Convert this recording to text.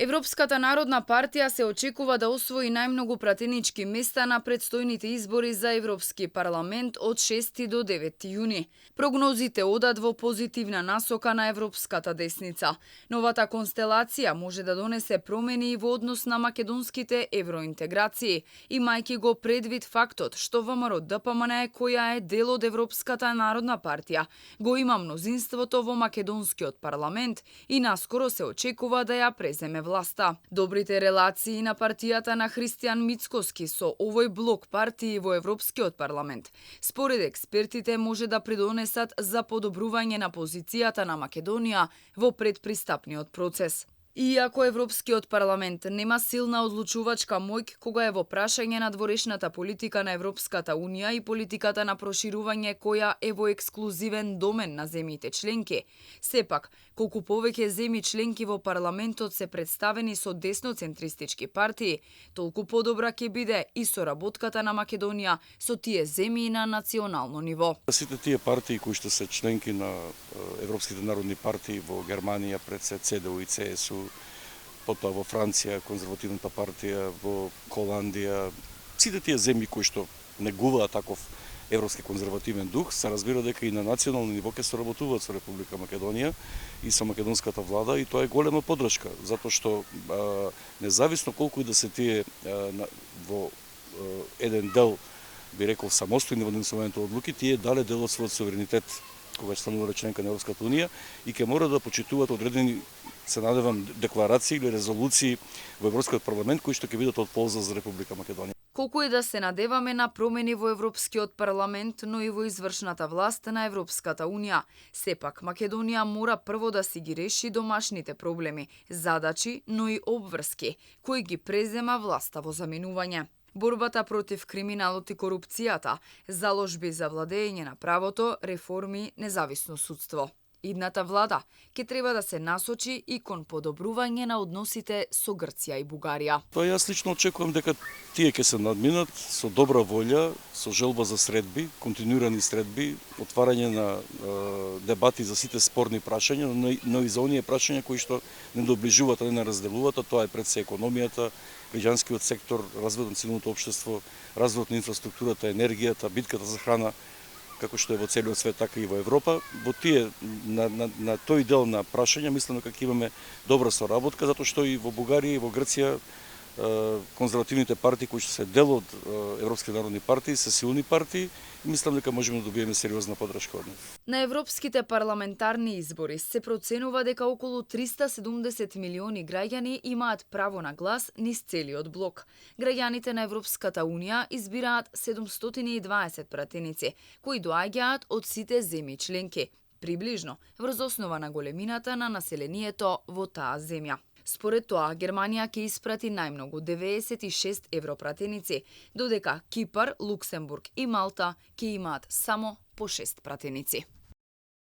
Европската народна партија се очекува да освои најмногу пратенички места на предстојните избори за Европски парламент од 6 до 9 јуни. Прогнозите одат во позитивна насока на европската десница. Новата констелација може да донесе промени и во однос на македонските евроинтеграции, имајќи го предвид фактот што ВМРО-ДПМН, која е дел од Европската народна партија, го има мнозинството во македонскиот парламент и наскоро се очекува да ја преземе власта. Добрите релации на партијата на Христијан Мицкоски со овој блок партии во Европскиот парламент, според експертите, може да придонесат за подобрување на позицијата на Македонија во предпристапниот процес. Иако Европскиот парламент нема силна одлучувачка моќ кога е во прашање на дворешната политика на Европската унија и политиката на проширување која е во ексклузивен домен на земјите членки, сепак, колку повеќе земји членки во парламентот се представени со десноцентристички партии, толку подобра ќе биде и соработката на Македонија со тие земји на национално ниво. Сите тие партии кои што се членки на Европските народни партии во Германија, пред се ЦДУ и ЦСУ, потоа во Франција, конзервативната партија, во Холандија, сите тие земји кои што негуваат таков европски конзервативен дух, се разбира дека и на национално ниво ќе соработуваат со Република Македонија и со македонската влада, и тоа е голема поддршка, затоа што независно колку и да се тие во еден дел, би рекол, самостојни во донесувањето одлуки, тие дале дел од својот суверенитет кога ќе станува членка на Европската унија и ќе мора да почитуваат одредени, се надевам, декларации или резолуции во Европскиот парламент кои што ќе бидат од полза за Република Македонија. Колку и да се надеваме на промени во Европскиот парламент, но и во извршната власт на Европската унија, сепак Македонија мора прво да си ги реши домашните проблеми, задачи, но и обврски, кои ги презема власта во заминување. Борбата против криминалот и корупцијата, заложби за владење на правото, реформи, независно судство. Идната влада ќе треба да се насочи и кон подобрување на односите со Грција и Бугарија. Тоа јас лично очекувам дека тие ќе се надминат со добра волја, со желба за средби, континуирани средби, отварање на дебати за сите спорни прашања, но и за оние прашања кои што не доближуваат, а не разделуваат, а тоа е пред се економијата, граѓанскиот сектор, развојот на цивилното општество, развојот на инфраструктурата, енергијата, битката за храна, како што е во целиот свет, така и во Европа. Во тие, на тој дел на прашања, мислам дека имаме добра соработка, затоа што и во Бугарија и во Грција конзервативните партии кои што се дел од Европските народни партии се силни партии и мислам дека можеме да добиеме сериозна поддршка од нив. На европските парламентарни избори се проценува дека околу 370 милиони граѓани имаат право на глас низ целиот блок. Граѓаните на Европската унија избираат 720 пратеници, кои доаѓаат од сите земји членки, приближно врз основа на големината на населението во таа земја. Според тоа, Германија ќе испрати најмногу 96 европратеници, додека Кипар, Луксембург и Малта ќе имаат само по 6 пратеници.